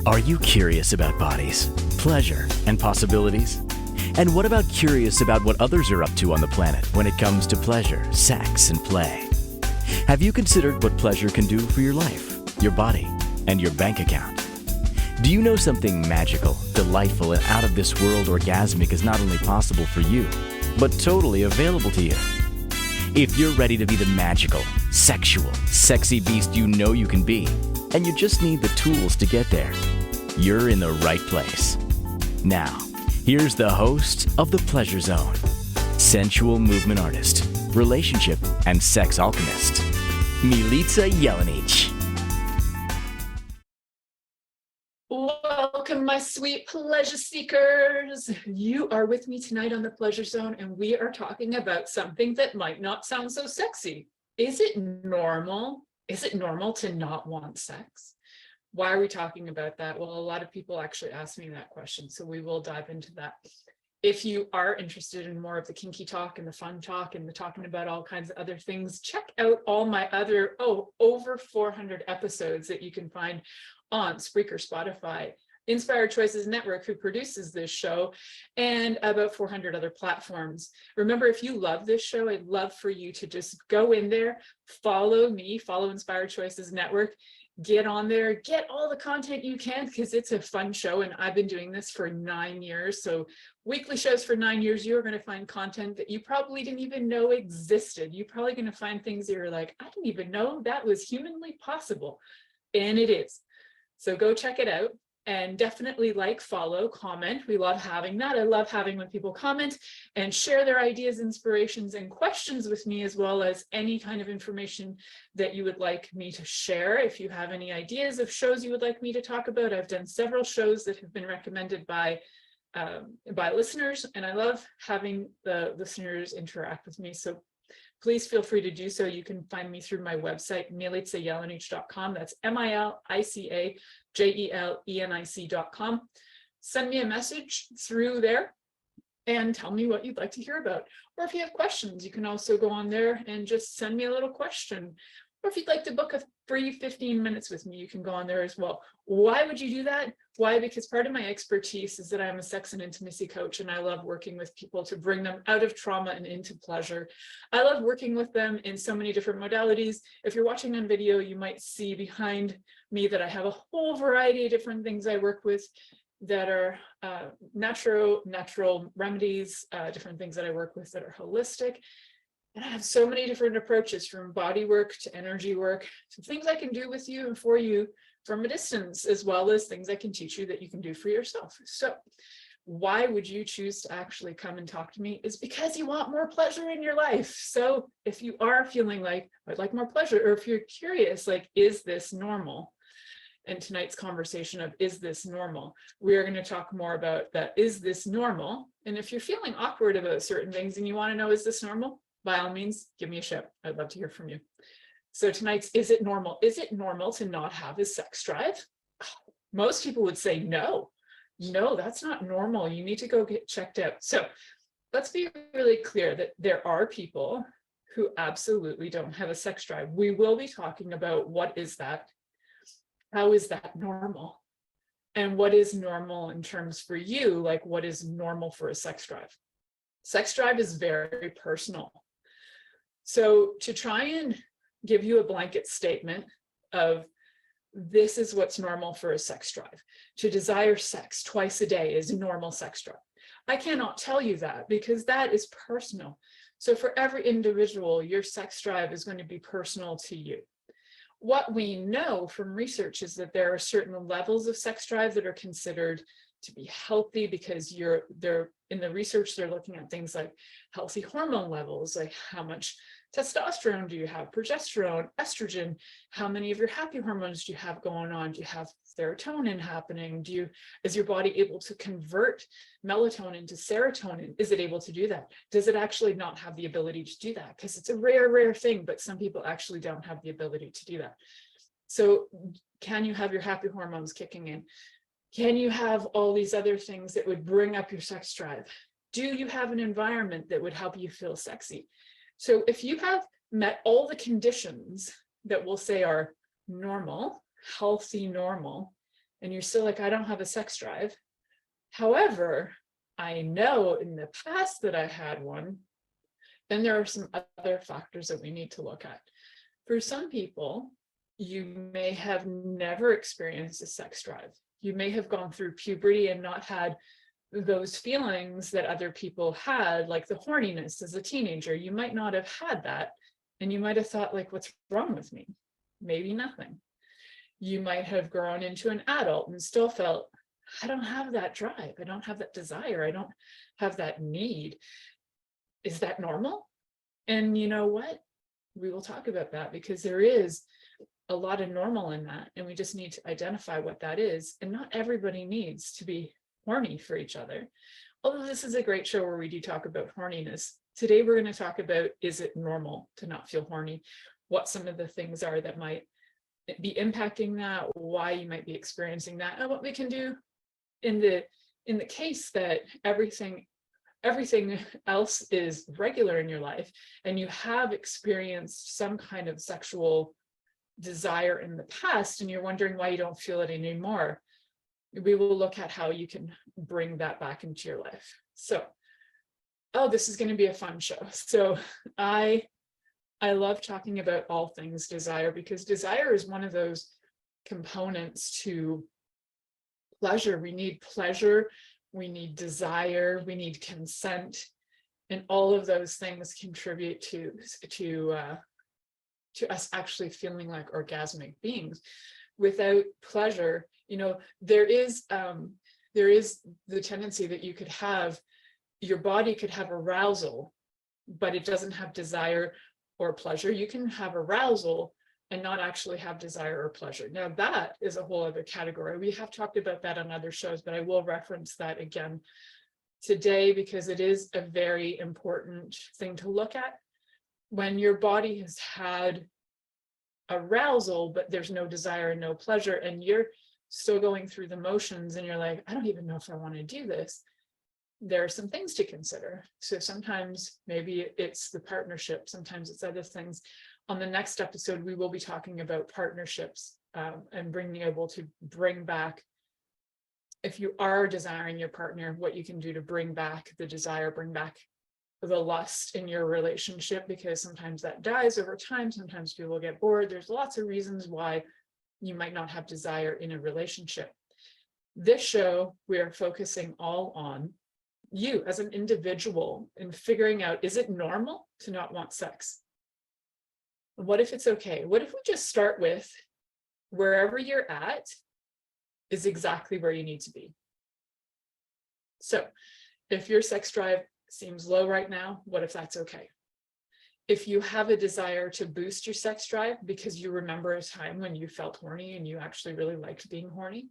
Are you curious about bodies, pleasure, and possibilities? And what about curious about what others are up to on the planet when it comes to pleasure, sex, and play? Have you considered what pleasure can do for your life, your body, and your bank account? Do you know something magical, delightful, and out of this world orgasmic is not only possible for you, but totally available to you? If you're ready to be the magical, sexual, sexy beast you know you can be, and you just need the tools to get there, you're in the right place. Now, here's the host of The Pleasure Zone, sensual movement artist, relationship and sex alchemist, Milica Jelenic. Welcome, my sweet pleasure seekers. You are with me tonight on The Pleasure Zone, and we are talking about something that might not sound so sexy. Is it normal? Is it normal to not want sex? Why are we talking about that? Well, a lot of people actually ask me that question, so we will dive into that. If you are interested in more of the kinky talk and the fun talk and the talking about all kinds of other things, check out all my other, over 400 episodes that you can find on Spreaker, Spotify, Inspired Choices Network, who produces this show, and about 400 other platforms. Remember, if you love this show, I'd love for you to just go in there, follow me, follow Inspired Choices Network, get on there, get all the content you can, because it's a fun show, and I've been doing this for 9 years. So weekly shows for 9 years, you're going to find content that you probably didn't even know existed. You're probably going to find things that you're like, I didn't even know that was humanly possible. And it is. So go check it out, and definitely like, follow, comment. We love having that. I love having when people comment and share their ideas, inspirations, and questions with me, as well as any kind of information that you would like me to share. If you have any ideas of shows you would like me to talk about, I've done several shows that have been recommended by listeners, and I love having the listeners interact with me. So please feel free to do so. You can find me through my website, milicajelenic.com. That's MILICAJELENIC.com. Send me a message through there and tell me what you'd like to hear about. Or if you have questions, you can also go on there and just send me a little question. Or if you'd like to book a free 15 minutes with me, you can go on there as well. Why would you do that? Why? Because part of my expertise is that I'm a sex and intimacy coach, and I love working with people to bring them out of trauma and into pleasure. I love working with them in so many different modalities. If you're watching on video, you might see behind me that I have a whole variety of different things I work with that are natural remedies, different things that I work with that are holistic. And I have so many different approaches, from body work to energy work, to things I can do with you and for you from a distance, as well as things I can teach you that you can do for yourself. So why would you choose to actually come and talk to me? Is because you want more pleasure in your life. So if you are feeling like, I'd like more pleasure, or if you're curious, like, is this normal? And tonight's conversation of, is this normal? We are going to talk more about that. Is this normal? And if you're feeling awkward about certain things and you want to know, is this normal? By all means, give me a shout. I'd love to hear from you. So tonight's, is it normal? Is it normal to not have a sex drive? Most people would say no. No, that's not normal. You need to go get checked out. So let's be really clear that there are people who absolutely don't have a sex drive. We will be talking about what is that? How is that normal? And what is normal in terms for you? Like, what is normal for a sex drive? Sex drive is very personal. So to try and give you a blanket statement of this is what's normal for a sex drive, to desire sex twice a day is a normal sex drive, I cannot tell you that, because that is personal. So for every individual, your sex drive is going to be personal to you. What we know from research is that there are certain levels of sex drive that are considered to be healthy, because they're in the research, they're looking at things like healthy hormone levels, like how much testosterone do you have, progesterone, estrogen, how many of your happy hormones do you have going on? Do you have serotonin happening? Is your body able to convert melatonin to serotonin? Is it able to do that? Does it actually not have the ability to do that? Because it's a rare thing, but some people actually don't have the ability to do that. So can you have your happy hormones kicking in? Can you have all these other things that would bring up your sex drive? Do you have an environment that would help you feel sexy? So if you have met all the conditions that we'll say are normal, healthy normal, and you're still like, I don't have a sex drive. However, I know in the past that I had one, then there are some other factors that we need to look at. For some people, you may have never experienced a sex drive. You may have gone through puberty and not had those feelings that other people had, like the horniness as a teenager. You might not have had that. And you might have thought, like, what's wrong with me? Maybe nothing. You might have grown into an adult and still felt, I don't have that drive. I don't have that desire. I don't have that need. Is that normal? And you know what? We will talk about that, because there is a lot of normal in that. And we just need to identify what that is. And not everybody needs to be horny for each other. Although this is a great show where we do talk about horniness. Today, we're going to talk about, is it normal to not feel horny? What some of the things are that might be impacting that, why you might be experiencing that, and what we can do in the case that everything else is regular in your life and you have experienced some kind of sexual desire in the past and you're wondering why you don't feel it anymore. We will look at how you can bring that back into your life. So, oh, this is going to be a fun show. So I love talking about all things desire, because desire is one of those components to pleasure. We need pleasure, we need desire, we need consent, and all of those things contribute to us actually feeling like orgasmic beings. Without pleasure, there is the tendency that you could have, your body could have arousal, but it doesn't have desire or pleasure. You can have arousal and not actually have desire or pleasure. Now that is a whole other category. We have talked about that on other shows, but I will reference that again today because it is a very important thing to look at. When your body has had arousal, but there's no desire and no pleasure, and you're still going through the motions and you're like, I don't even know if I want to do this. There are some things to consider. So sometimes maybe it's the partnership, sometimes it's other things. On the next episode, we will be talking about partnerships and being able to bring back, if you are desiring your partner, what you can do to bring back the desire, bring back the lust in your relationship, because sometimes that dies over time. Sometimes people get bored. There's lots of reasons why you might not have desire in a relationship. This show, we are focusing all on you as an individual and figuring out, is it normal to not want sex? What if it's okay? What if we just start with wherever you're at is exactly where you need to be? So if your sex drive seems low right now, what if that's okay? If you have a desire to boost your sex drive because you remember a time when you felt horny and you actually really liked being horny,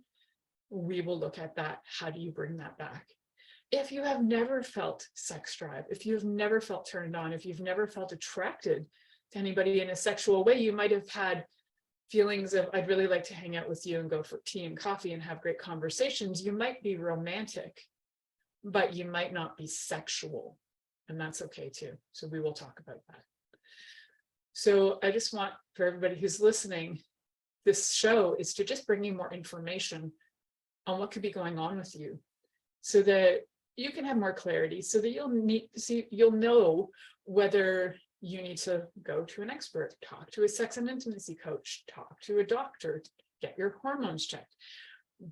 we will look at that. How do you bring that back? If you have never felt sex drive, if you've never felt turned on, if you've never felt attracted to anybody in a sexual way, you might have had feelings of, I'd really like to hang out with you and go for tea and coffee and have great conversations. You might be romantic, but you might not be sexual, and that's okay too. So we will talk about that. So I just want, for everybody who's listening, this show is to just bring you more information on what could be going on with you, so that you can have more clarity, so that you'll know whether you need to go to an expert, talk to a sex and intimacy coach, talk to a doctor, get your hormones checked.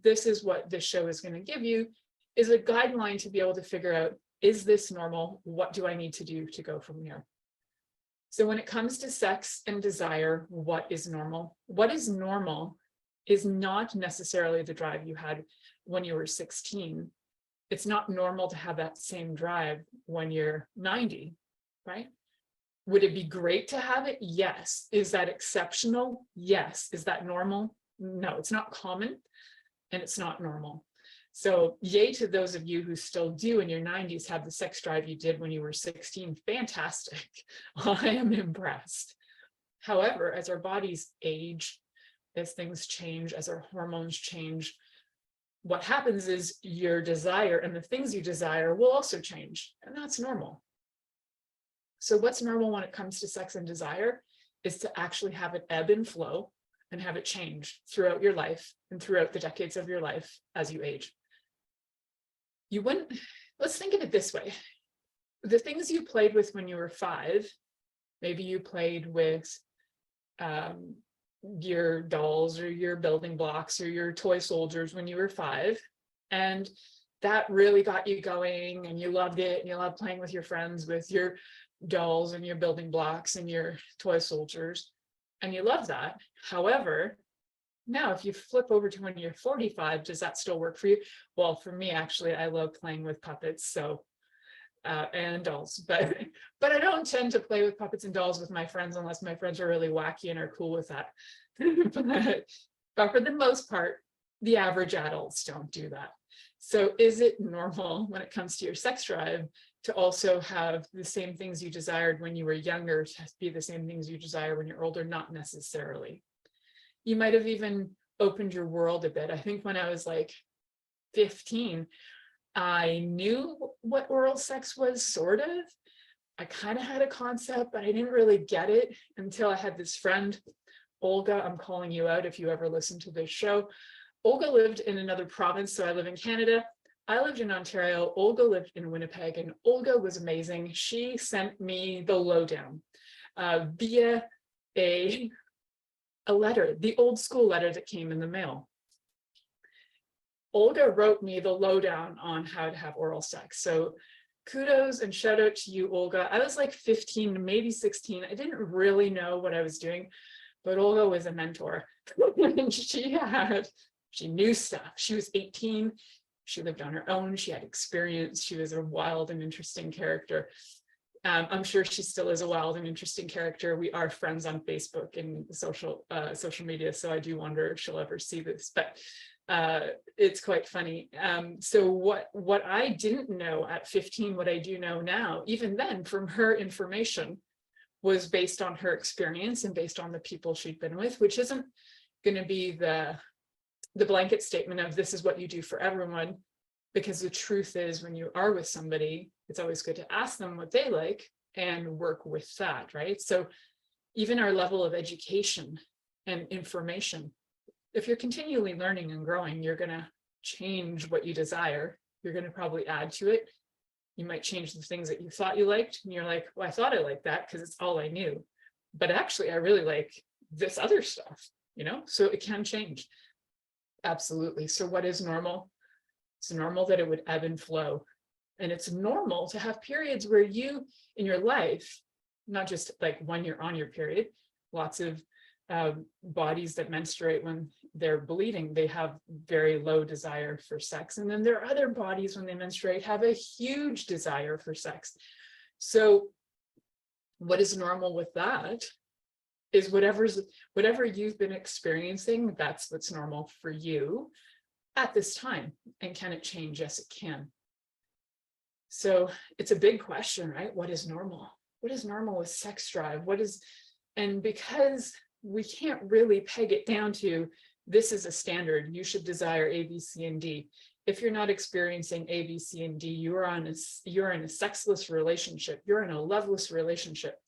This is what this show is going to give you, is a guideline to be able to figure out, is this normal? What do I need to do to go from here? So when it comes to sex and desire, what is normal? What is normal is not necessarily the drive you had when you were 16. It's not normal to have that same drive when you're 90, right? Would it be great to have it? Yes. Is that exceptional? Yes. Is that normal? No, it's not common and it's not normal. So yay to those of you who still do in your 90s have the sex drive you did when you were 16. Fantastic. I am impressed. However, as our bodies age, as things change, as our hormones change, what happens is your desire and the things you desire will also change, and that's normal. So what's normal when it comes to sex and desire is to actually have it ebb and flow, and have it change throughout your life and throughout the decades of your life as you age. You wouldn't, let's think of it this way. The things you played with when you were 5, maybe you played with your dolls or your building blocks or your toy soldiers when you were 5, and that really got you going and you loved it and you loved playing with your friends with your dolls and your building blocks and your toy soldiers, and you love that. However, now if you flip over to when you're 45, does that still work for you? Well, for me, actually, I love playing with puppets, so and dolls, but I don't tend to play with puppets and dolls with my friends unless my friends are really wacky and are cool with that. But for the most part, the average adults don't do that. So is it normal when it comes to your sex drive to also have the same things you desired when you were younger to be the same things you desire when you're older? Not necessarily. You might have even opened your world a bit. I think when I was like 15, I knew what oral sex was, sort of. I kind of had a concept, but I didn't really get it until I had this friend, Olga. I'm calling you out if you ever listen to this show. Olga lived in another province, so I live in Canada. I lived in Ontario. Olga lived in Winnipeg, and Olga was amazing. She sent me the lowdown via a letter, the old school letter that came in the mail. Olga wrote me the lowdown on how to have oral sex. So kudos and shout out to you, Olga. I was like 15, maybe 16. I didn't really know what I was doing, but Olga was a mentor. And she knew stuff. She was 18. She lived on her own. She had experience. She was a wild and interesting character. I'm sure she still is a wild and interesting character. We are friends on Facebook and social media, so I do wonder if she'll ever see this. But it's quite funny. So what I didn't know at 15, what I do know now, even then from her information, was based on her experience and based on the people she'd been with, which isn't going to be the blanket statement of this is what you do for everyone, because the truth is when you are with somebody, it's always good to ask them what they like and work with that, right? So even our level of education and information, if you're continually learning and growing, you're going to change what you desire. You're going to probably add to it. You might change the things that you thought you liked, and you're like, well, I thought I liked that because it's all I knew. But actually, I really like this other stuff, you know? So it can change. Absolutely. So what is normal? It's normal that it would ebb and flow. And it's normal to have periods where you, in your life, not just like when you're on your period, lots of bodies that menstruate when they're bleeding, they have very low desire for sex. And then there are other bodies when they menstruate have a huge desire for sex. So what is normal with that is whatever you've been experiencing, that's what's normal for you at this time. And can it change? Yes, it can. So it's a big question, right? What is normal? What is normal with sex drive? And because we can't really peg it down to this is a standard, you should desire A, B, C, and D. If you're not experiencing A, B, C, and D, you're in a sexless relationship. You're in a loveless relationship.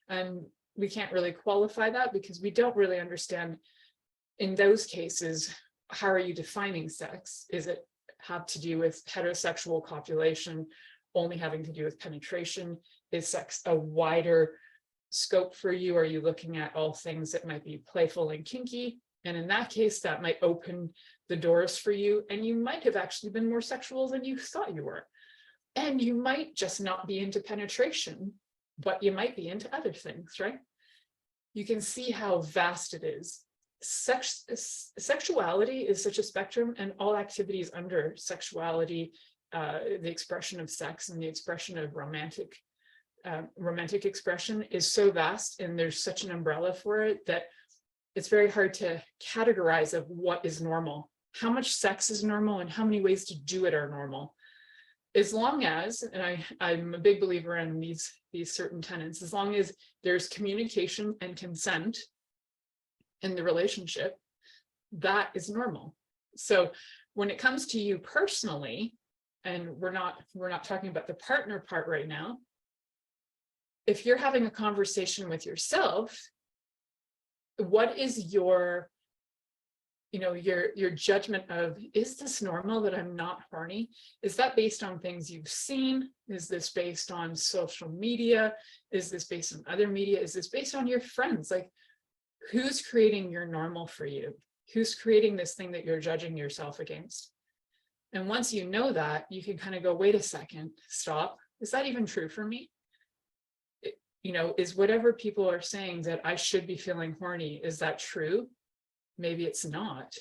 And we can't really qualify that because we don't really understand in those cases, how are you defining sex? Is it have to do with heterosexual copulation, only having to do with penetration? Is sex a wider scope for you? Are you looking at all things that might be playful and kinky? And in that case, that might open the doors for you. And you might have actually been more sexual than you thought you were. And you might just not be into penetration, but you might be into other things, right? You can see how vast it is. Sexuality is such a spectrum, and all activities under sexuality, the expression of sex and the expression of romantic expression is so vast, and there's such an umbrella for it that it's very hard to categorize of what is normal, how much sex is normal, and how many ways to do it are normal. As long as, and I'm a big believer in these certain tenets, as long as there's communication and consent in the relationship, that is normal. So when it comes to you personally, and we're not talking about the partner part right now, if you're having a conversation with yourself, what is your, your judgment of, is this normal that I'm not horny? Is that based on things you've seen? Is this based on social media? Is this based on other media? Is this based on your friends? Like, who's creating your normal for you? Who's creating this thing that you're judging yourself against? And once you know that, you can kind of go, wait a second, stop. Is that even true for me? Is whatever people are saying that I should be feeling horny, is that true? Maybe it's not.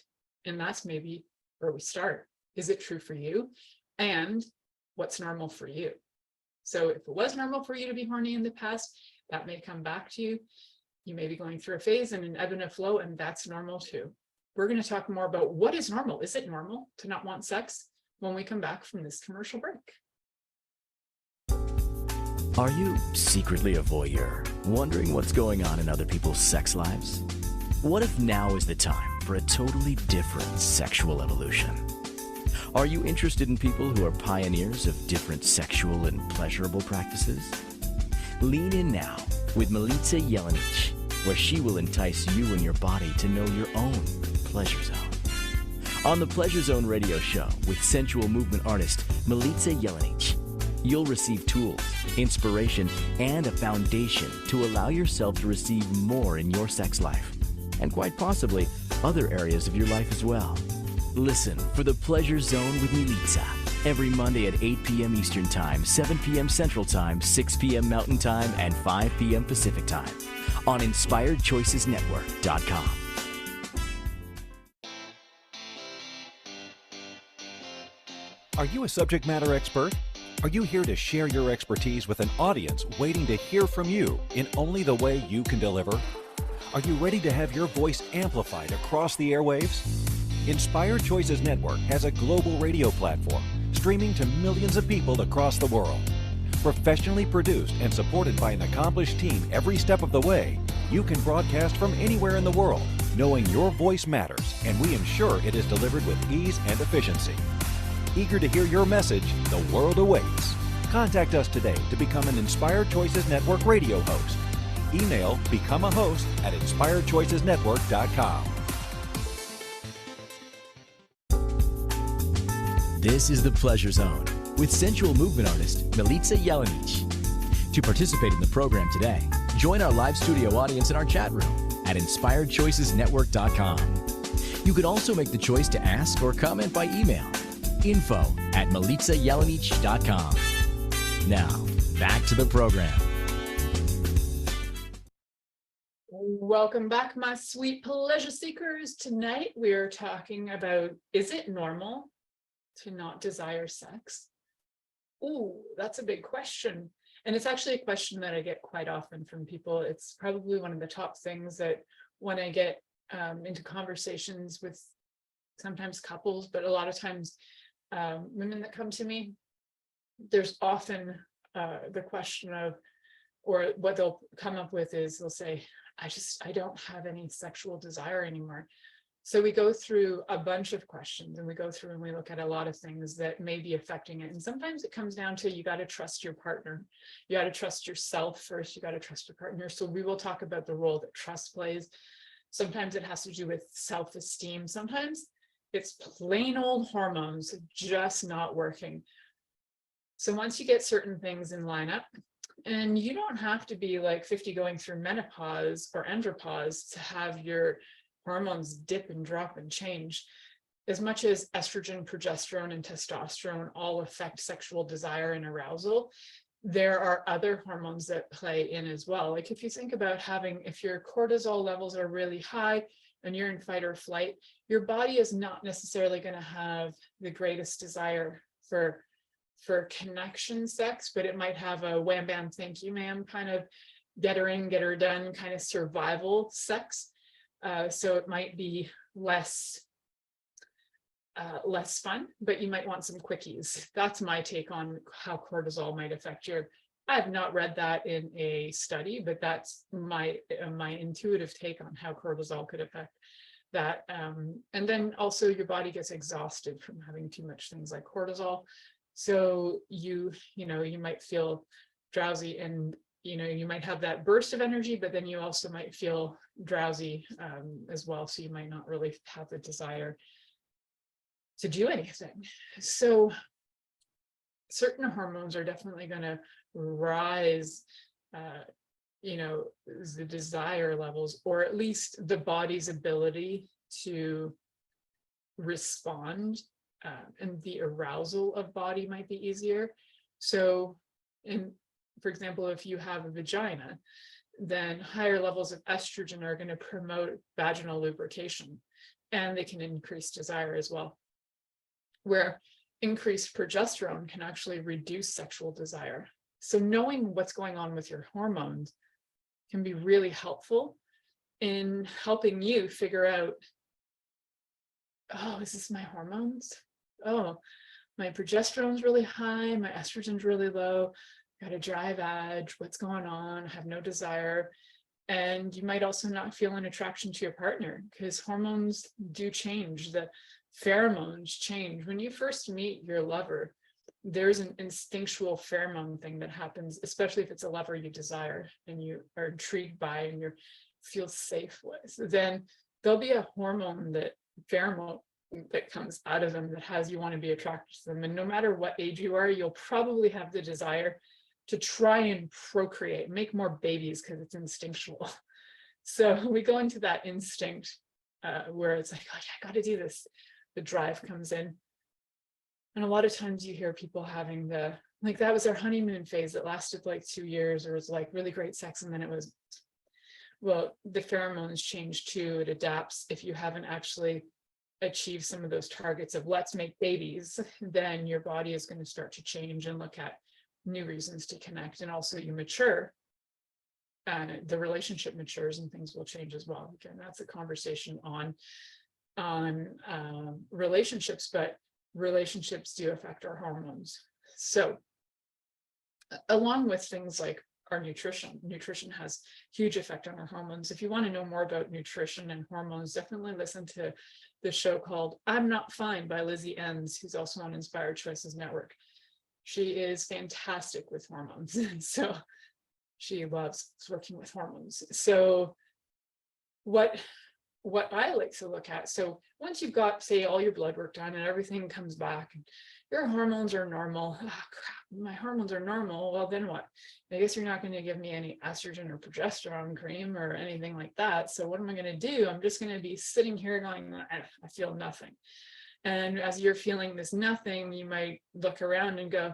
And that's maybe where we start. Is it true for you? And what's normal for you? So if it was normal for you to be horny in the past, that may come back to you. You may be going through a phase and an ebb and a flow, and that's normal too. We're going to talk more about what is normal. Is it normal to not want sex when we come back from this commercial break? Are you secretly a voyeur, wondering what's going on in other people's sex lives? What if now is the time for a totally different sexual evolution? Are you interested in people who are pioneers of different sexual and pleasurable practices? Lean in now with Milica Jelenic, where she will entice you and your body to know your own pleasure zone. On the Pleasure Zone radio show with sensual movement artist Milica Jelenic, you'll receive tools, inspiration, and a foundation to allow yourself to receive more in your sex life, and quite possibly other areas of your life as well. Listen for the Pleasure Zone with Milica every Monday at 8 p.m. Eastern Time, 7 p.m. Central Time, 6 p.m. Mountain Time, and 5 p.m. Pacific Time on InspiredChoicesNetwork.com. Are you a subject matter expert? Are you here to share your expertise with an audience waiting to hear from you in only the way you can deliver? Are you ready to have your voice amplified across the airwaves? Inspired Choices Network has a global radio platform streaming to millions of people across the world. Professionally produced and supported by an accomplished team every step of the way, you can broadcast from anywhere in the world, knowing your voice matters, and we ensure it is delivered with ease and efficiency. Eager to hear your message, the world awaits. Contact us today to become an Inspired Choices Network radio host. Email become a host at inspiredchoicesnetwork.com. This is the Pleasure Zone with sensual movement artist Milica Jelenic. To participate in the program today, join our live studio audience in our chat room at inspiredchoicesnetwork.com. You could also make the choice to ask or comment by email, info@milicajelenic.com. Now, back to the program. Welcome back, my sweet pleasure seekers. Tonight we are talking about, is it normal to not desire sex? Ooh, that's a big question. And it's actually a question that I get quite often from people. It's probably one of the top things that when I get into conversations with sometimes couples, but a lot of times women that come to me, there's often the question of, or what they'll come up with is they'll say, I don't have any sexual desire anymore. So we go through a bunch of questions and we go through and we look at a lot of things that may be affecting it. And sometimes it comes down to, you got to trust your partner. You got to trust yourself first. You got to trust your partner. So we will talk about the role that trust plays. Sometimes it has to do with self-esteem. Sometimes it's plain old hormones just not working. So once you get certain things in line up, and you don't have to be like 50 going through menopause or andropause to have your hormones dip and drop and change. As much as estrogen, progesterone, and testosterone all affect sexual desire and arousal, there are other hormones that play in as well. Like if you think about if your cortisol levels are really high and you're in fight or flight, your body is not necessarily going to have the greatest desire for connection sex, but it might have a wham bam thank you ma'am kind of get her in, get her done kind of survival sex. So it might be less fun, but you might want some quickies. That's my take on how cortisol might affect I have not read that in a study, but that's my intuitive take on how cortisol could affect that. And then also your body gets exhausted from having too much things like cortisol. So you might feel drowsy and you might have that burst of energy, but then you also might feel drowsy as well. So you might not really have the desire to do anything. So certain hormones are definitely going to rise, the desire levels, or at least the body's ability to respond, and the arousal of body might be easier. So, for example, if you have a vagina, then higher levels of estrogen are going to promote vaginal lubrication, and they can increase desire as well. Where increased progesterone can actually reduce sexual desire. So knowing what's going on with your hormones can be really helpful in helping you figure out, oh, is this my hormones? Oh, my progesterone's really high, my estrogen's really low, got a dry vag, what's going on? I have no desire. And you might also not feel an attraction to your partner, because hormones do change. The pheromones change. When you first meet your lover, there's an instinctual pheromone thing that happens, especially if it's a lover you desire and you are intrigued by and you feel safe with. Then there'll be a pheromone that comes out of them that has you want to be attracted to them. And no matter what age you are, you'll probably have the desire to try and procreate, make more babies, because it's instinctual. So we go into that instinct where it's like, oh yeah, I got to do this. The drive comes in. And a lot of times you hear people having that was their honeymoon phase that lasted like 2 years, or was like really great sex. And then it was, well, the pheromones change too. It adapts. If you haven't actually achieved some of those targets of let's make babies, then your body is going to start to change and look at new reasons to connect. And also you mature, the relationship matures and things will change as well. Again, that's a conversation on relationships, but relationships do affect our hormones. So along with things like our nutrition has huge effect on our hormones. If you want to know more about nutrition and hormones, definitely listen to the show called I'm Not Fine by Lizzie Enns, who's also on Inspired Choices Network. She is fantastic with hormones. So she loves working with hormones. So what I like to look at, so once you've got, say, all your blood work done and everything comes back and your hormones are normal, oh crap, my hormones are normal, well then what? I guess you're not going to give me any estrogen or progesterone cream or anything like that. So what am I going to do? I'm just going to be sitting here going, I feel nothing. And as you're feeling this nothing, you might look around and go,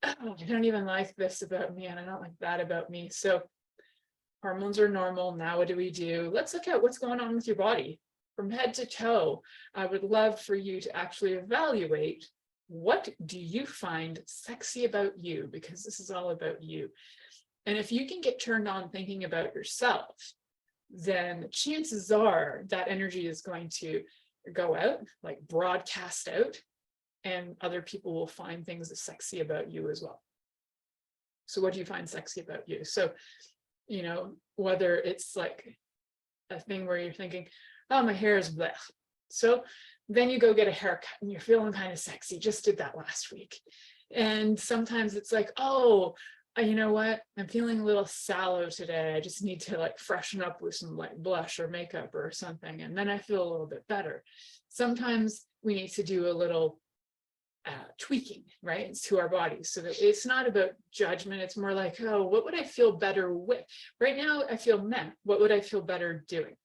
oh, I don't even like this about me and I don't like that about me. So hormones are normal. Now what do we do? Let's look at what's going on with your body from head to toe. I would love for you to actually evaluate, what do you find sexy about you? Because this is all about you. And if you can get turned on thinking about yourself, then chances are that energy is going to go out, like broadcast out, and other people will find things that's sexy about you as well. So what do you find sexy about you? So, whether it's like a thing where you're thinking, oh, my hair is blech. So then you go get a haircut and you're feeling kind of sexy. Just did that last week. And sometimes it's like, oh, you know what? I'm feeling a little sallow today. I just need to like freshen up with some like blush or makeup or something. And then I feel a little bit better. Sometimes we need to do a little tweaking, right, to our bodies, so that it's not about judgment. It's more like, oh, what would I feel better with? Right now, I feel meh. What would I feel better doing?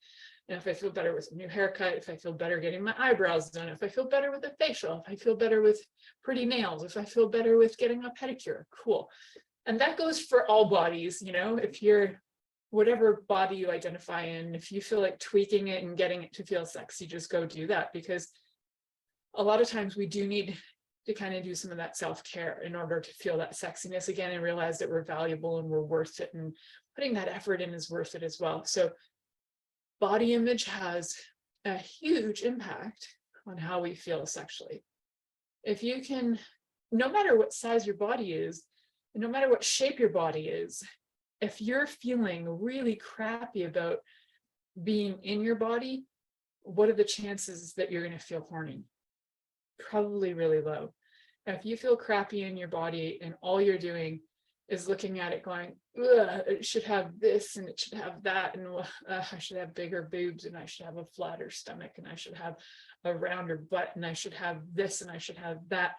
And if I feel better with a new haircut, if I feel better getting my eyebrows done, if I feel better with a facial, if I feel better with pretty nails, if I feel better with getting a pedicure, cool. And that goes for all bodies, if you're whatever body you identify in, if you feel like tweaking it and getting it to feel sexy, just go do that, because a lot of times we do need to kind of do some of that self-care in order to feel that sexiness again and realize that we're valuable and we're worth it, and putting that effort in is worth it as well. So body image has a huge impact on how we feel sexually. If you can, no matter what size your body is, and no matter what shape your body is, if you're feeling really crappy about being in your body, what are the chances that you're going to feel horny? Probably really low. If you feel crappy in your body and all you're doing is looking at it going, ugh, it should have this and it should have that, and I should have bigger boobs, and I should have a flatter stomach, and I should have a rounder butt, and I should have this and I should have that.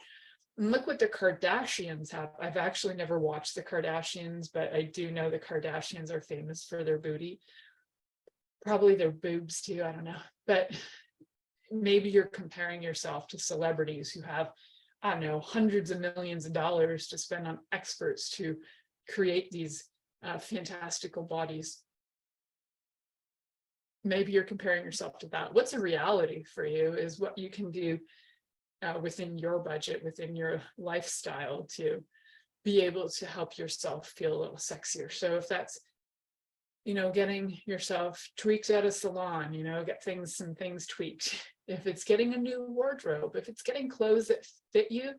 And look what the Kardashians have. I've actually never watched the Kardashians, but I do know the Kardashians are famous for their booty. Probably their boobs too, I don't know. But maybe you're comparing yourself to celebrities who have, I don't know, hundreds of millions of dollars to spend on experts to create these fantastical bodies. Maybe you're comparing yourself to that. What's a reality for you is what you can do within your budget, within your lifestyle, to be able to help yourself feel a little sexier. So if that's, you know, getting yourself tweaked at a salon, you know, get some things tweaked. If it's getting a new wardrobe, if it's getting clothes that fit you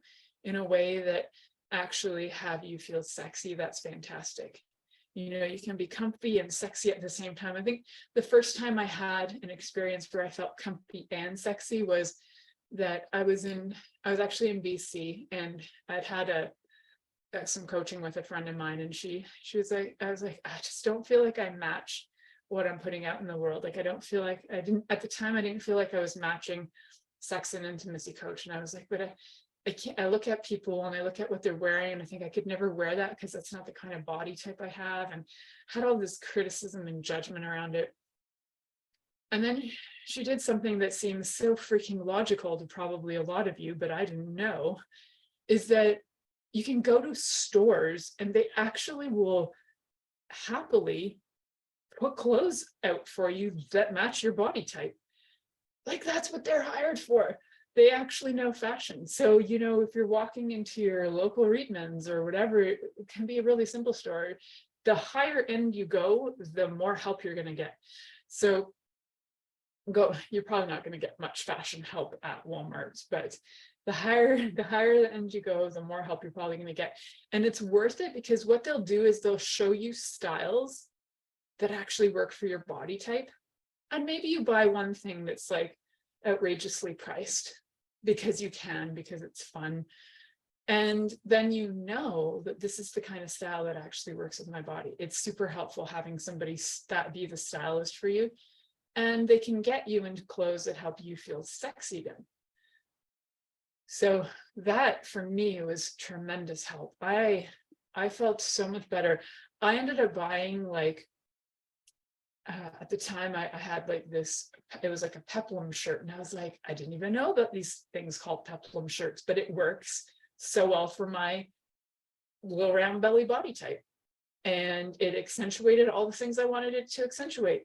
in a way that actually have you feel sexy, that's fantastic. You know, you can be comfy and sexy at the same time. I think the first time I had an experience where I felt comfy and sexy was that I was actually in BC, and I'd had some coaching with a friend of mine, and she was like, I was like, I just don't feel like I match what I'm putting out in the world. Like, I don't feel like at the time, I didn't feel like I was matching sex and intimacy coach. And I was like, but I can't, I look at people and I look at what they're wearing, and I think I could never wear that because that's not the kind of body type I have, and had all this criticism and judgment around it. And then she did something that seems so freaking logical to probably a lot of you, but I didn't know, is that you can go to stores and they actually will happily put clothes out for you that match your body type. Like, that's what they're hired for. They actually know fashion. So, you know, if you're walking into your local Reitmans or whatever, it can be a really simple store. The higher end you go, the more help you're going to get. So you're probably not going to get much fashion help at Walmart, but the higher the end you go, the more help you're probably going to get. And it's worth it, because what they'll do is they'll show you styles that actually work for your body type. And maybe you buy one thing that's like outrageously priced because it's fun. And then you know that this is the kind of style that actually works with my body. It's super helpful having somebody that be the stylist for you, and they can get you into clothes that help you feel sexy then. So that for me was tremendous help. I felt so much better. I ended up buying, like, at the time I had like this, it was like a peplum shirt, and I was like, I didn't even know about these things called peplum shirts, but it works so well for my little round belly body type. And it accentuated all the things I wanted it to accentuate.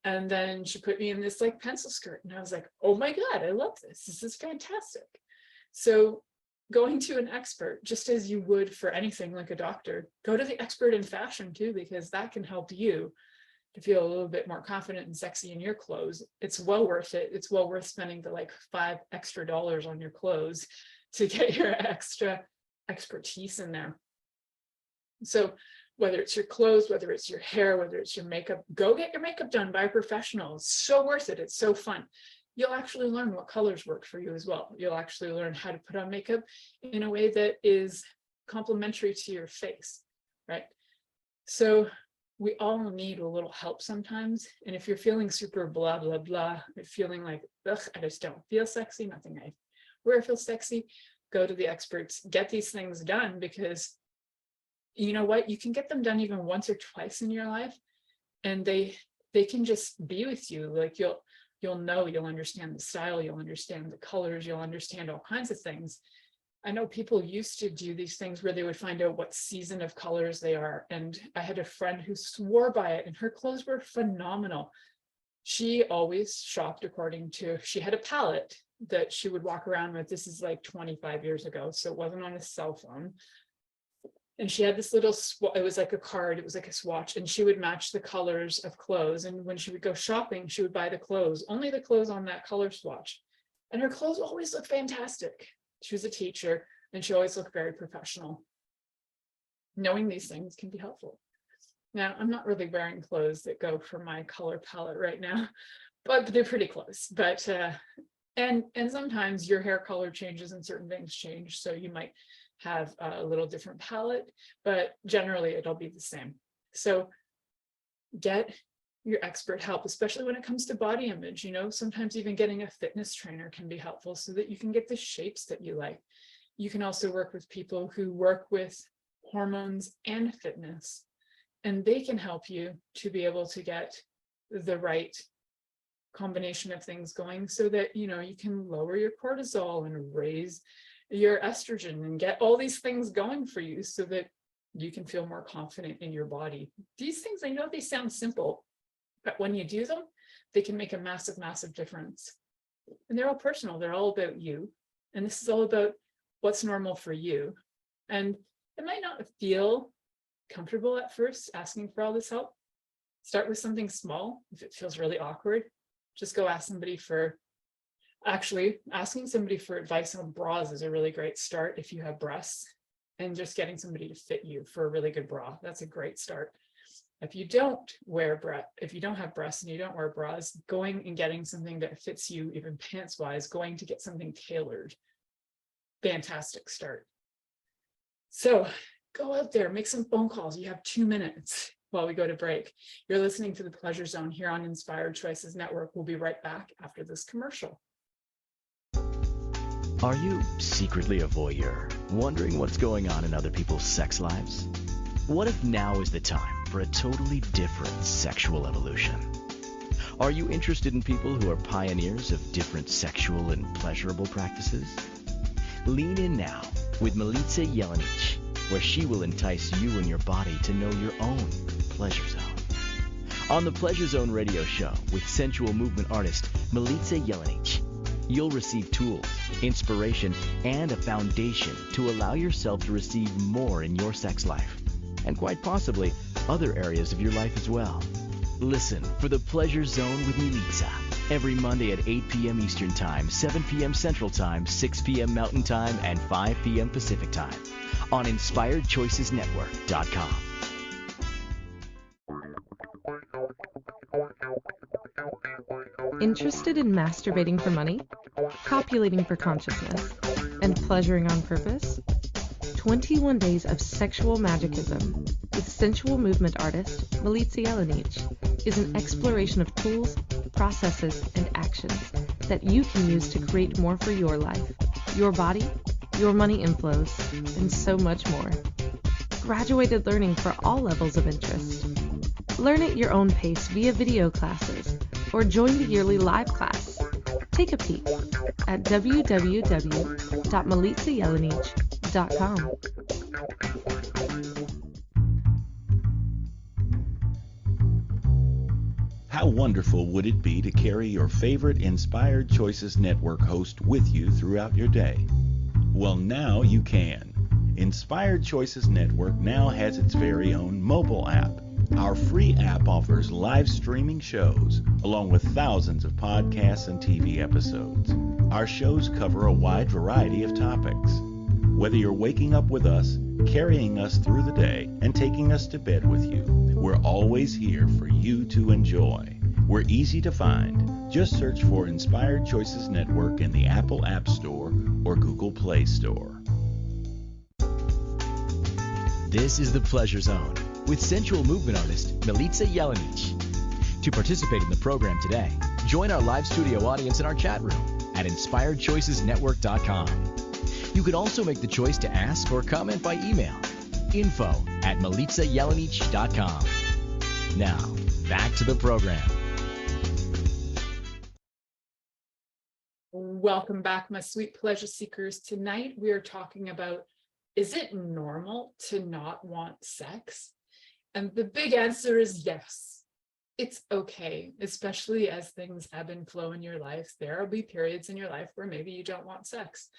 And then she put me in this like pencil skirt, and I was like, oh my God, I love this. This is fantastic. So going to an expert, just as you would for anything like a doctor, go to the expert in fashion too, because that can help you to feel a little bit more confident and sexy in your clothes. It's well worth it. It's well worth spending the like $5 extra on your clothes to get your extra expertise in there. So whether it's your clothes, whether it's your hair, whether it's your makeup, go get your makeup done by a professional. It's so worth it. It's so fun. You'll actually learn what colors work for you as well. You'll actually learn how to put on makeup in a way that is complementary to your face, right? So we all need a little help sometimes. And if you're feeling super blah, blah, blah, feeling like, ugh, I just don't feel sexy, nothing I wear feels sexy, go to the experts, get these things done, because you know what, you can get them done even once or twice in your life, and they can just be with you. Like you'll know, you'll understand the style, you'll understand the colors, you'll understand all kinds of things. I know people used to do these things where they would find out what season of colors they are. And I had a friend who swore by it, and her clothes were phenomenal. She always shopped according to, she had a palette that she would walk around with. This is like 25 years ago, so it wasn't on a cell phone. And she had this little, it was like a card, it was like a swatch, and she would match the colors of clothes. And when she would go shopping, she would buy the clothes, only the clothes on that color swatch. And her clothes always looked fantastic. She was a teacher, and she always looked very professional. Knowing these things can be helpful. Now, I'm not really wearing clothes that go for my color palette right now, but they're pretty close. But and sometimes your hair color changes and certain things change, so you might have a little different palette, but generally it'll be the same. So get your expert help, especially when it comes to body image. You know, sometimes even getting a fitness trainer can be helpful so that you can get the shapes that you like. You can also work with people who work with hormones and fitness, and they can help you to be able to get the right combination of things going so that, you know, you can lower your cortisol and raise your estrogen and get all these things going for you so that you can feel more confident in your body. These things, I know they sound simple, but when you do them, they can make a massive, massive difference. And they're all personal. They're all about you. And this is all about what's normal for you. And it might not feel comfortable at first asking for all this help. Start with something small. If it feels really awkward, just go ask somebody for, actually asking somebody for advice on bras is a really great start if you have breasts, and just getting somebody to fit you for a really good bra. That's a great start. If you don't have breasts and you don't wear bras, going and getting something that fits you, even pants wise, going to get something tailored, fantastic start. So go out there, make some phone calls. You have 2 minutes while we go to break. You're listening to the Pleasure Zone here on Inspired Choices Network. We'll be right back after this commercial. Are you secretly a voyeur, wondering what's going on in other people's sex lives? What if now is the time for a totally different sexual evolution? Are you interested in people who are pioneers of different sexual and pleasurable practices? Lean in now with Milica Jelenic, where she will entice you and your body to know your own pleasure zone. On the Pleasure Zone radio show with sensual movement artist Milica Jelenic, you'll receive tools, inspiration, and a foundation to allow yourself to receive more in your sex life, and quite possibly other areas of your life as well. Listen for the Pleasure Zone with Milica every Monday at 8 p.m. Eastern Time, 7 p.m. Central Time, 6 p.m. Mountain Time, and 5 p.m. Pacific Time on InspiredChoicesNetwork.com. Interested in masturbating for money, copulating for consciousness, and pleasuring on purpose? 21 Days of Sexual Magicism with sensual movement artist Milica Jelenic is an exploration of tools, processes, and actions that you can use to create more for your life, your body, your money inflows, and so much more. Graduated learning for all levels of interest. Learn at your own pace via video classes or join the yearly live class. Take a peek at www.milicajelenic.com. How wonderful would it be to carry your favorite Inspired Choices Network host with you throughout your day? Well, now you can. Inspired Choices Network now has its very own mobile app. Our free app offers live streaming shows, along with thousands of podcasts and TV episodes. Our shows cover a wide variety of topics. Whether you're waking up with us, carrying us through the day, and taking us to bed with you, we're always here for you to enjoy. We're easy to find. Just search for Inspired Choices Network in the Apple App Store or Google Play Store. This is the Pleasure Zone with sensual movement artist Milica Jelenic. To participate in the program today, join our live studio audience in our chat room at InspiredChoicesNetwork.com. You can also make the choice to ask or comment by email, info@milicajelenic.com. Now, back to the program. Welcome back, my sweet pleasure seekers. Tonight we are talking about, is it normal to not want sex? And the big answer is yes. It's okay, especially as things ebb and flow in your life. There will be periods in your life where maybe you don't want sex.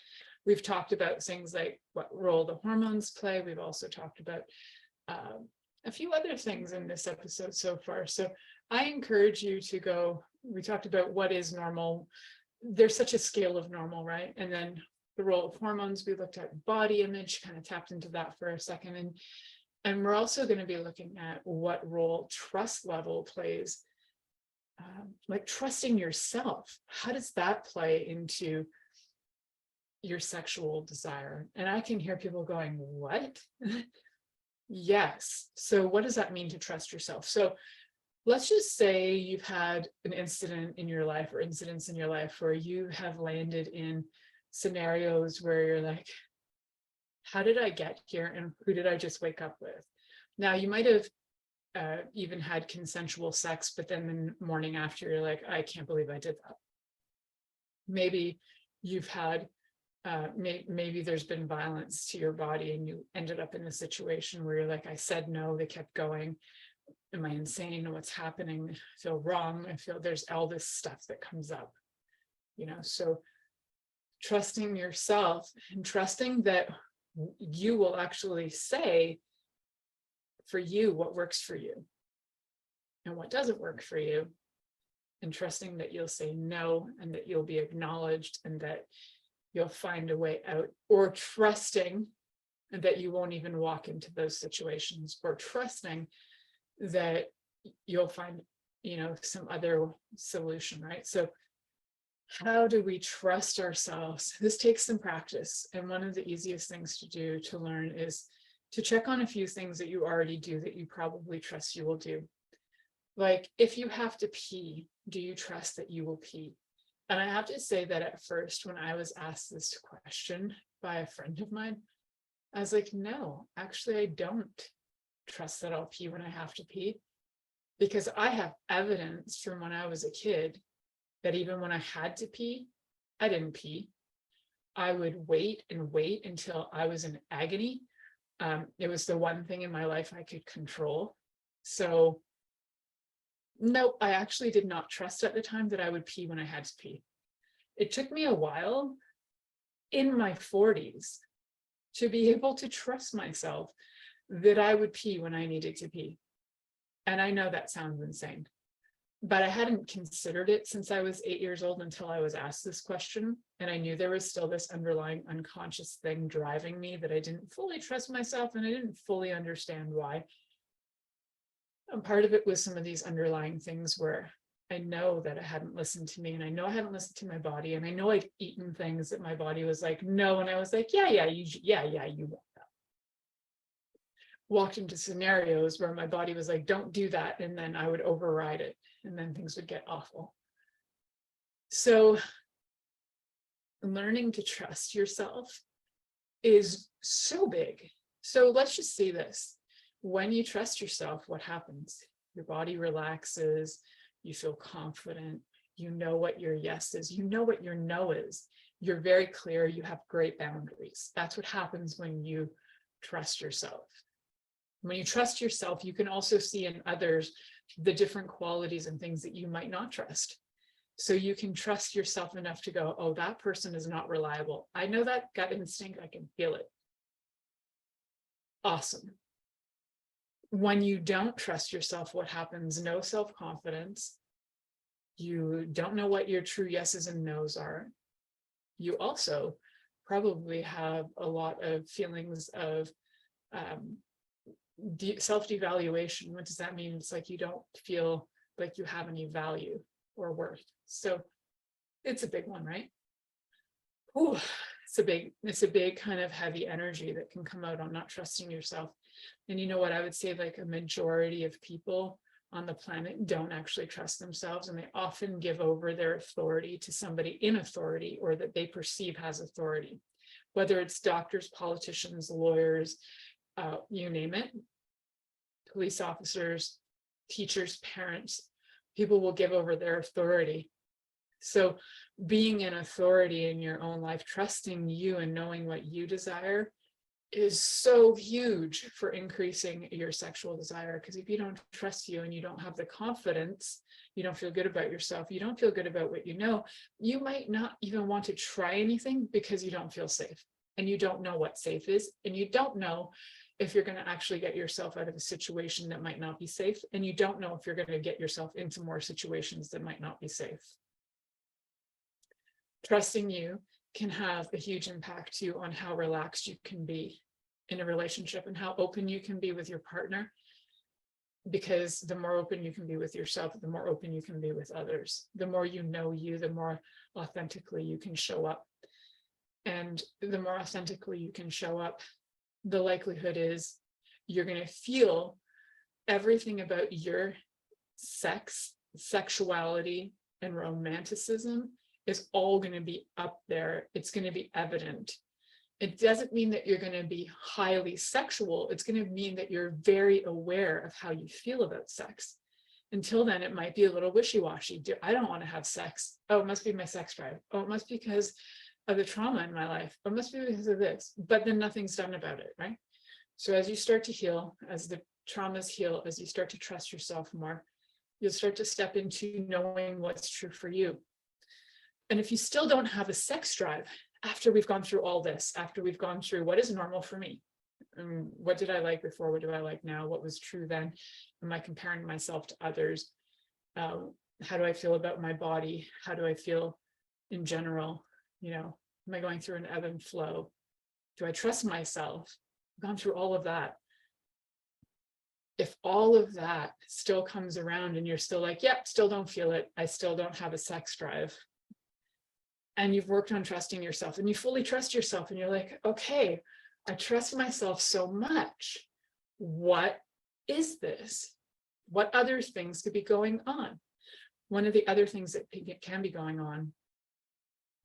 We've talked about things like what role the hormones play. We've also talked about a few other things in this episode so far. So I encourage you to go, we talked about what is normal. There's such a scale of normal, right? And then the role of hormones, we looked at body image, kind of tapped into that for a second. And we're also going to be looking at what role trust level plays, like trusting yourself. How does that play into your sexual desire. And I can hear people going, what? Yes. So what does that mean to trust yourself? So let's just say you've had an incident in your life or incidents in your life where you have landed in scenarios where you're like, how did I get here? And who did I just wake up with? Now, you might have even had consensual sex, but then the morning after, you're like, I can't believe I did that. Maybe you've had, maybe there's been violence to your body and you ended up in a situation where you're like, I said no, they kept going. Am I insane? What's happening? I feel wrong. I feel there's all this stuff that comes up, so trusting yourself and trusting that you will actually say for you what works for you and what doesn't work for you, and trusting that you'll say no and that you'll be acknowledged and that you'll find a way out, or trusting that you won't even walk into those situations, or trusting that you'll find, some other solution, right? So how do we trust ourselves? This takes some practice. And one of the easiest things to do to learn is to check on a few things that you already do that you probably trust you will do. Like if you have to pee, do you trust that you will pee? And I have to say that at first, when I was asked this question by a friend of mine, I was like, no, actually, I don't trust that I'll pee when I have to pee, because I have evidence from when I was a kid that even when I had to pee, I didn't pee. I would wait and wait until I was in agony. It was the one thing in my life I could control. So no, I actually did not trust at the time that I would pee when I had to pee. It took me a while in my 40s to be able to trust myself that I would pee when I needed to pee. And I know that sounds insane, but I hadn't considered it since I was 8 years old until I was asked this question. And I knew there was still this underlying unconscious thing driving me that I didn't fully trust myself and I didn't fully understand why. And part of it was some of these underlying things where I know that I hadn't listened to me, and I know I hadn't listened to my body, and I know I'd eaten things that my body was like, no, and I was like, yeah, you want that. Walked into scenarios where my body was like, don't do that, and then I would override it, and then things would get awful. So learning to trust yourself is so big. So let's just see this. When you trust yourself, what happens? Your body relaxes, you feel confident, you know what your yes is, you know what your no is. You're very clear, you have great boundaries. That's what happens when you trust yourself. When you trust yourself, you can also see in others the different qualities and things that you might not trust. So you can trust yourself enough to go, oh, that person is not reliable. I know that gut instinct, I can feel it. Awesome. When you don't trust yourself, what happens? No self-confidence. You don't know what your true yeses and nos are. You also probably have a lot of feelings of self-devaluation. What does that mean? It's like you don't feel like you have any value or worth. So it's a big one, right? Ooh, it's a big kind of heavy energy that can come out on not trusting yourself. And you know what, I would say like a majority of people on the planet don't actually trust themselves, and they often give over their authority to somebody in authority or that they perceive has authority, whether it's doctors, politicians, lawyers, you name it, police officers, teachers, parents. People will give over their authority. So being in authority in your own life, trusting you and knowing what you desire is so huge for increasing your sexual desire. Because if you don't trust you and you don't have the confidence, you don't feel good about yourself, you don't feel good about what you know, you might not even want to try anything because you don't feel safe, and you don't know what safe is, and you don't know if you're going to actually get yourself out of a situation that might not be safe, and you don't know if you're going to get yourself into more situations that might not be safe. Trusting you can have a huge impact too on how relaxed you can be in a relationship and how open you can be with your partner, because the more open you can be with yourself, the more open you can be with others. The more you know you, the more authentically you can show up. And the more authentically you can show up, the likelihood is you're going to feel everything about your sex, sexuality, and romanticism is all going to be up there. It's going to be evident. It doesn't mean that you're going to be highly sexual. It's going to mean that you're very aware of how you feel about sex. Until then, it might be a little wishy-washy. I don't want to have sex. Oh, it must be my sex drive. Oh, it must be because of the trauma in my life. Oh, it must be because of this. But then nothing's done about it, right? So as you start to heal, as the traumas heal, as you start to trust yourself more, you'll start to step into knowing what's true for you. And if you still don't have a sex drive, after we've gone through all this, after we've gone through what is normal for me, what did I like before, what do I like now, what was true then, am I comparing myself to others, how do I feel about my body, how do I feel in general, am I going through an ebb and flow, do I trust myself? I've gone through all of that. If all of that still comes around and you're still like, yep, still don't feel it, I still don't have a sex drive, and you've worked on trusting yourself and you fully trust yourself and you're like, okay, I trust myself so much. What is this? What other things could be going on? One of the other things that can be going on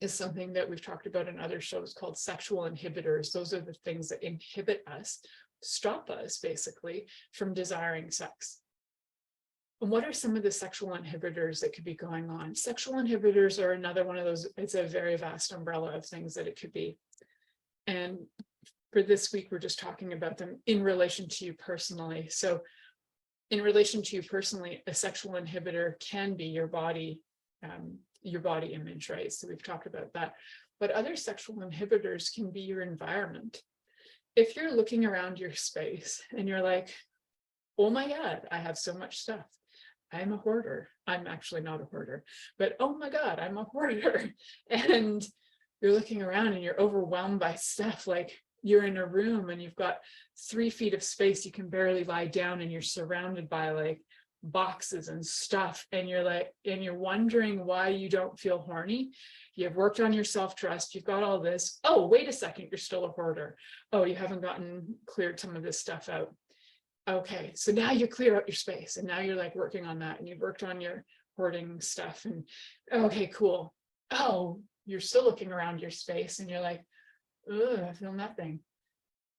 is something that we've talked about in other shows called sexual inhibitors. Those are the things that inhibit us, stop us basically from desiring sex. And what are some of the sexual inhibitors that could be going on? Sexual inhibitors are another one of those, it's a very vast umbrella of things that it could be. And for this week, we're just talking about them in relation to you personally. So in relation to you personally, a sexual inhibitor can be your body image, right? So we've talked about that. But other sexual inhibitors can be your environment. If you're looking around your space and you're like, oh my God, I have so much stuff. I'm a hoarder. I'm actually not a hoarder, but oh my God, I'm a hoarder. And you're looking around and you're overwhelmed by stuff. Like you're in a room and you've got 3 feet of space, you can barely lie down and you're surrounded by like boxes and stuff. And you're wondering why you don't feel horny. You've worked on your self-trust. You've got all this. Oh, wait a second. You're still a hoarder. Oh, you haven't cleared some of this stuff out. Okay, so now you clear out your space and now you're like working on that and you've worked on your hoarding stuff and okay, cool. Oh, you're still looking around your space and you're like, ugh, I feel nothing.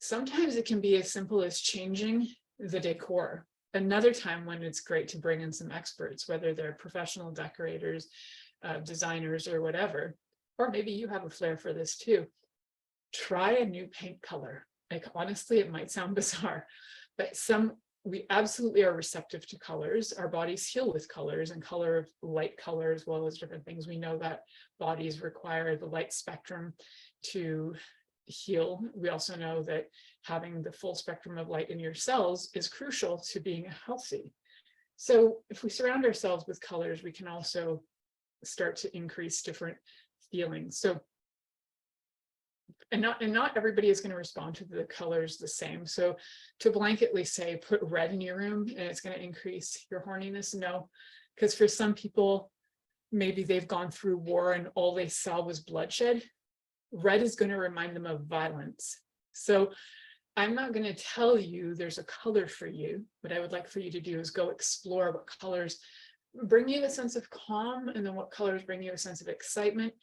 Sometimes it can be as simple as changing the decor. Another time when it's great to bring in some experts, whether they're professional decorators, designers or whatever, or maybe you have a flair for this too. Try a new paint color. Like honestly, it might sound bizarre, but we absolutely are receptive to colors. Our bodies heal with colors and light color as well as different things. We know that bodies require the light spectrum to heal. We also know that having the full spectrum of light in your cells is crucial to being healthy. So if we surround ourselves with colors, we can also start to increase different feelings. So and not everybody is going to respond to the colors the same. So to blanketly say, put red in your room and it's going to increase your horniness, no. Because for some people, maybe they've gone through war and all they saw was bloodshed. Red is going to remind them of violence. So I'm not going to tell you there's a color for you. What I would like for you to do is go explore what colors bring you a sense of calm and then what colors bring you a sense of excitement.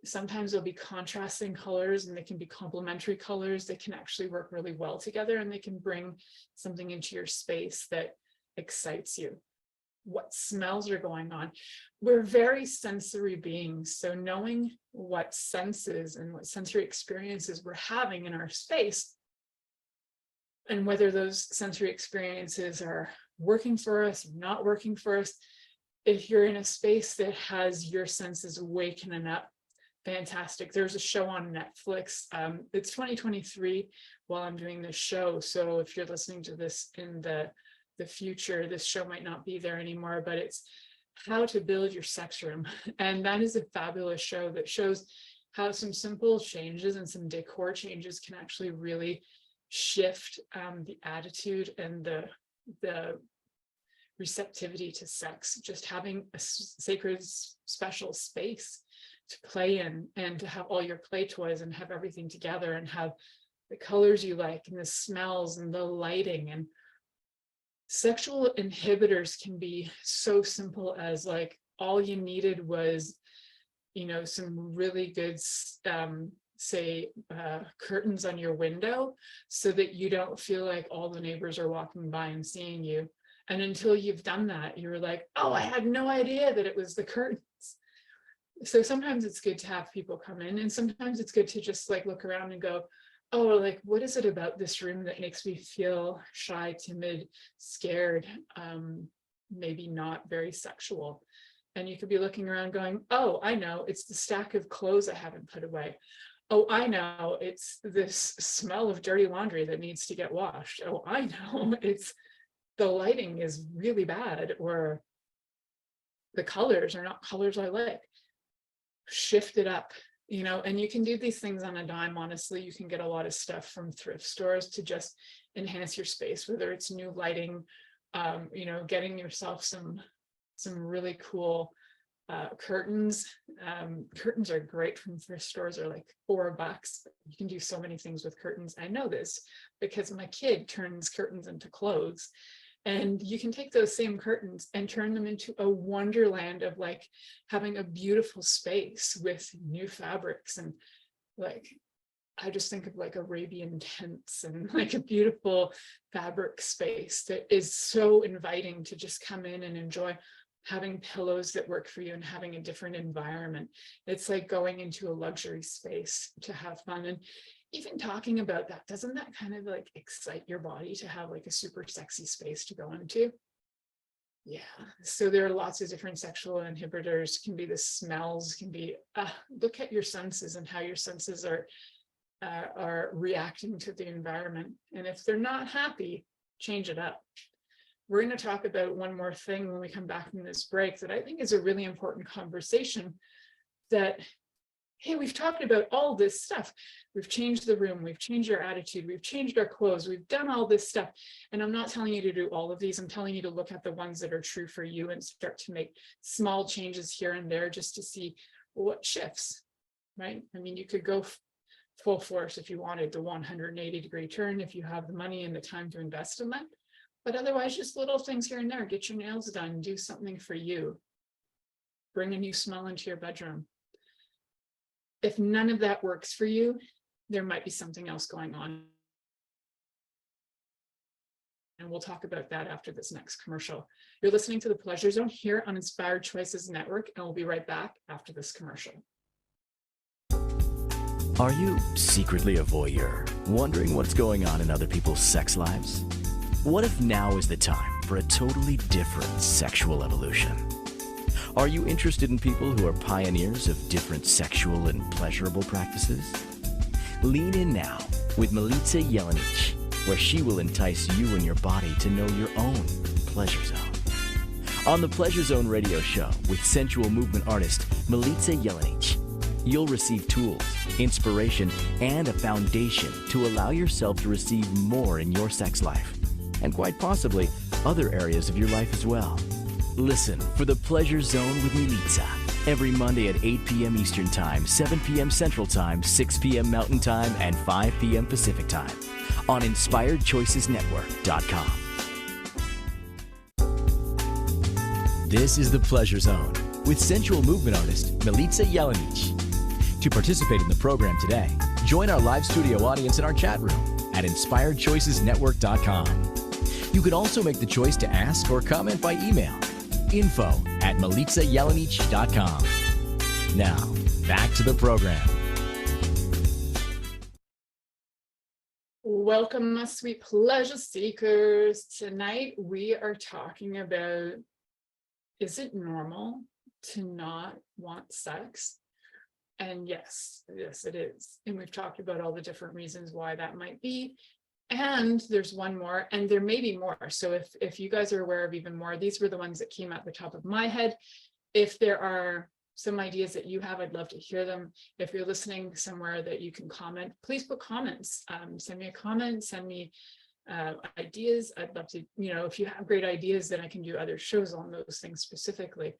Sometimes there'll be contrasting colors and they can be complementary colors. They can actually work really well together and they can bring something into your space that excites you. What smells are going on? We're very sensory beings. So knowing what senses and what sensory experiences we're having in our space and whether those sensory experiences are working for us, not working for us. If you're in a space that has your senses awakening up, fantastic. There's a show on Netflix. It's 2023 while I'm doing this show. So if you're listening to this in the future, this show might not be there anymore, but it's How to Build Your Sex Room. And that is a fabulous show that shows how some simple changes and some decor changes can actually really shift the attitude and the receptivity to sex. Just having a sacred, special space to play in, and to have all your play toys and have everything together and have the colors you like and the smells and the lighting. And sexual inhibitors can be so simple as like all you needed was, you know, some really good curtains on your window so that you don't feel like all the neighbors are walking by and seeing you. And until you've done that, you're like, oh, I had no idea that it was the curtains. So sometimes it's good to have people come in, and sometimes it's good to just like look around and go, oh, like, what is it about this room that makes me feel shy, timid, scared, maybe not very sexual? And you could be looking around going, oh, I know, it's the stack of clothes I haven't put away. Oh, I know, it's this smell of dirty laundry that needs to get washed. Oh, I know, it's the lighting is really bad, or the colors are not colors I like. Shift it up, you know, and you can do these things on a dime. Honestly, you can get a lot of stuff from thrift stores to just enhance your space, whether it's new lighting, you know, getting yourself some really cool curtains. Curtains are great from thrift stores, are like $4. You can do so many things with curtains. I know this because my kid turns curtains into clothes. And you can take those same curtains and turn them into a wonderland of like having a beautiful space with new fabrics. And like, I just think of like Arabian tents and like a beautiful fabric space that is so inviting to just come in and enjoy having pillows that work for you and having a different environment. It's like going into a luxury space to have fun. And even talking about that, doesn't that kind of like excite your body to have like a super sexy space to go into? Yeah, so there are lots of different sexual inhibitors. Can be the smells, can be, look at your senses and how your senses are reacting to the environment. And if they're not happy, change it up. We're going to talk about one more thing when we come back from this break that I think is a really important conversation. That, hey, we've talked about all this stuff. We've changed the room, we've changed our attitude, we've changed our clothes, we've done all this stuff. And I'm not telling you to do all of these. I'm telling you to look at the ones that are true for you and start to make small changes here and there just to see what shifts, right? I mean, you could go full force if you wanted the 180-degree turn, if you have the money and the time to invest in that. But otherwise, just little things here and there. Get your nails done, do something for you. Bring a new smell into your bedroom. If none of that works for you, there might be something else going on. And we'll talk about that after this next commercial. You're listening to The Pleasure Zone here on Inspired Choices Network, and we'll be right back after this commercial. Are you secretly a voyeur, wondering what's going on in other people's sex lives? What if now is the time for a totally different sexual evolution? Are you interested in people who are pioneers of different sexual and pleasurable practices? Lean in now with Milica Jelenic, where she will entice you and your body to know your own pleasure zone. On the Pleasure Zone radio show with sensual movement artist Milica Jelenic, you'll receive tools, inspiration, and a foundation to allow yourself to receive more in your sex life, and quite possibly other areas of your life as well. Listen for The Pleasure Zone with Milica every Monday at 8 p.m. Eastern Time, 7 p.m. Central Time, 6 p.m. Mountain Time, and 5 p.m. Pacific Time on InspiredChoicesNetwork.com. This is The Pleasure Zone with sensual movement artist Milica Jelenic. To participate in the program today, join our live studio audience in our chat room at InspiredChoicesNetwork.com. You can also make the choice to ask or comment by email. info@milicajelenic.com. Now, back to the program. Welcome, my sweet pleasure seekers. Tonight, we are talking about, is it normal to not want sex? And yes, it is. And we've talked about all the different reasons why that might be. And there's one more, and there may be more. So if you guys are aware of even more, these were the ones that came at the top of my head. If there are some ideas that you have, I'd love to hear them. If you're listening somewhere that you can comment, please put comments. Send me a comment, send me ideas. I'd love to, if you have great ideas, then I can do other shows on those things specifically.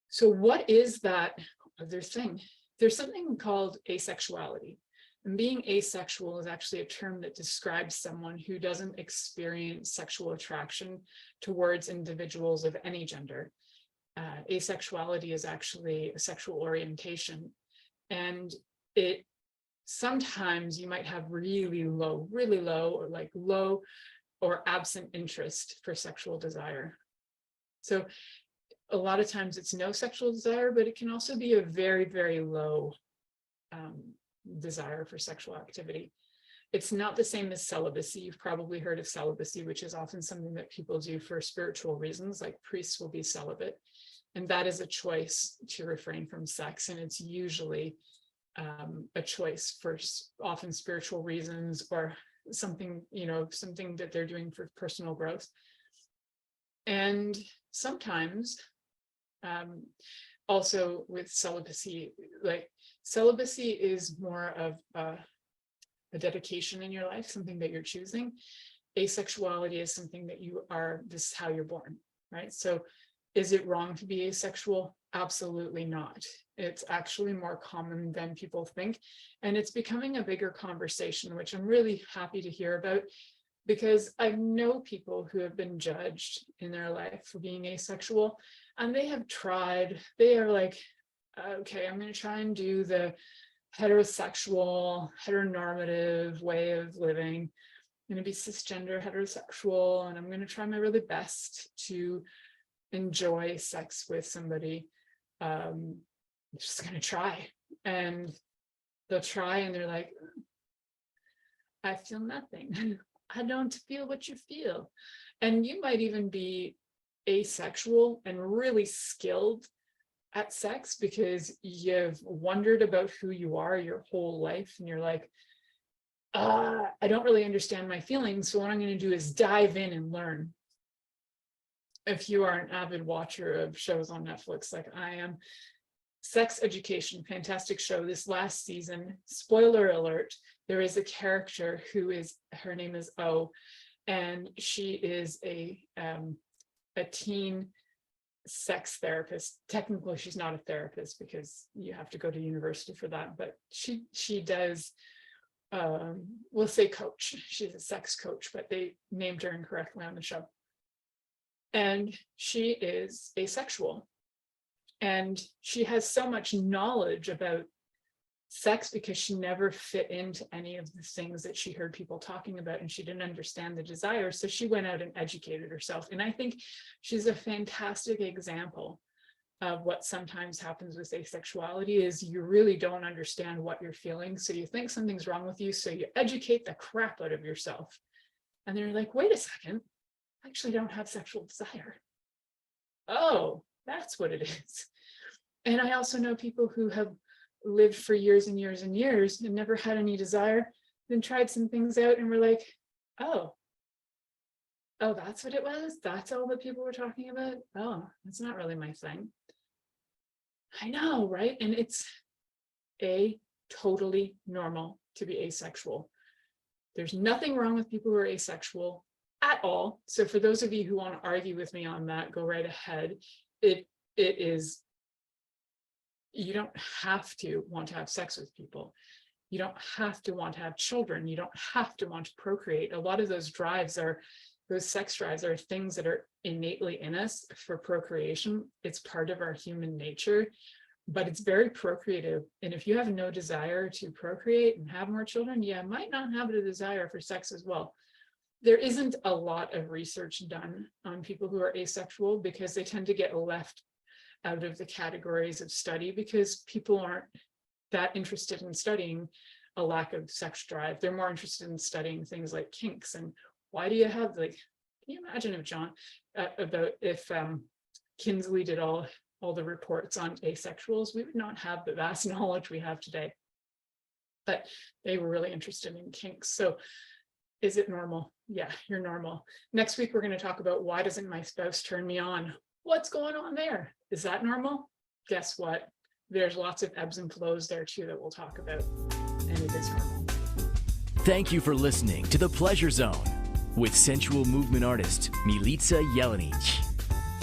So what is that other thing. There's something called asexuality. And being asexual is actually a term that describes someone who doesn't experience sexual attraction towards individuals of any gender. Asexuality is actually a sexual orientation. And it sometimes you might have really low, or like low or absent interest for sexual desire. So a lot of times it's no sexual desire, but it can also be a very, very low desire for sexual activity. It's not the same as celibacy. You've probably heard of celibacy, which is often something that people do for spiritual reasons, like priests will be celibate. And that is a choice to refrain from sex. And it's usually a choice for often spiritual reasons or something, something that they're doing for personal growth. And sometimes also with celibacy, like celibacy is more of a dedication in your life, something that you're choosing. Asexuality is something that this is how you're born, right? So is it wrong to be asexual? Absolutely not. It's actually more common than people think. And it's becoming a bigger conversation, which I'm really happy to hear about, because I know people who have been judged in their life for being asexual, and they have tried, they are like, okay, I'm going to try and do the heterosexual, heteronormative way of living. I'm going to be cisgender heterosexual, and I'm going to try my really best to enjoy sex with somebody. I'm just going to try. And they'll try and they're like, I feel nothing. I don't feel what you feel. And you might even be asexual and really skilled at sex because you've wondered about who you are your whole life. And you're like, I don't really understand my feelings. So what I'm going to do is dive in and learn. If you are an avid watcher of shows on Netflix like I am, Sex Education, fantastic show. This last season, spoiler alert, there is a character her name is O, and she is a teen sex therapist. Technically, she's not a therapist because you have to go to university for that, but she does, we'll say coach. She's a sex coach, but they named her incorrectly on the show. And she is asexual. And she has so much knowledge about sex because she never fit into any of the things that she heard people talking about, and she didn't understand the desire. So she went out and educated herself. And I think she's a fantastic example of what sometimes happens with asexuality is you really don't understand what you're feeling. So you think something's wrong with you. So you educate the crap out of yourself. And then you're like, wait a second, I actually don't have sexual desire. Oh, that's what it is. And I also know people who have lived for years and years and years and never had any desire, then tried some things out and were like, oh, that's what it was? That's all that people were talking about? Oh, that's not really my thing. I know, right? And it's totally normal to be asexual. There's nothing wrong with people who are asexual at all. So for those of you who want to argue with me on that, go right ahead. It is, you don't have to want to have sex with people. You don't have to want to have children. You don't have to want to procreate. A lot of those sex drives are things that are innately in us for procreation. It's part of our human nature, but it's very procreative. And if you have no desire to procreate and have more children, you might not have a desire for sex as well. There isn't a lot of research done on people who are asexual because they tend to get left out of the categories of study because people aren't that interested in studying a lack of sex drive. They're more interested in studying things like kinks and why do you have, like, can you imagine if Kinsley did all the reports on asexuals, we would not have the vast knowledge we have today. But they were really interested in kinks. So is it normal? Yeah, you're normal. Next week, we're going to talk about why doesn't my spouse turn me on? What's going on there? Is that normal? Guess what? There's lots of ebbs and flows there too that we'll talk about, and it is normal. Thank you for listening to The Pleasure Zone with sensual movement artist Milica Jelenic.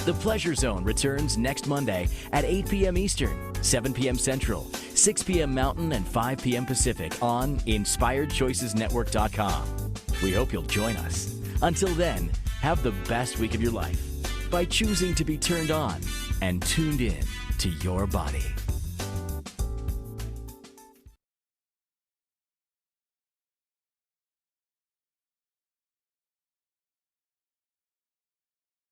The Pleasure Zone returns next Monday at 8 p.m. Eastern, 7 p.m. Central, 6 p.m. Mountain, and 5 p.m. Pacific on InspiredChoicesNetwork.com. We hope you'll join us. Until then, have the best week of your life by choosing to be turned on and tuned in to your body.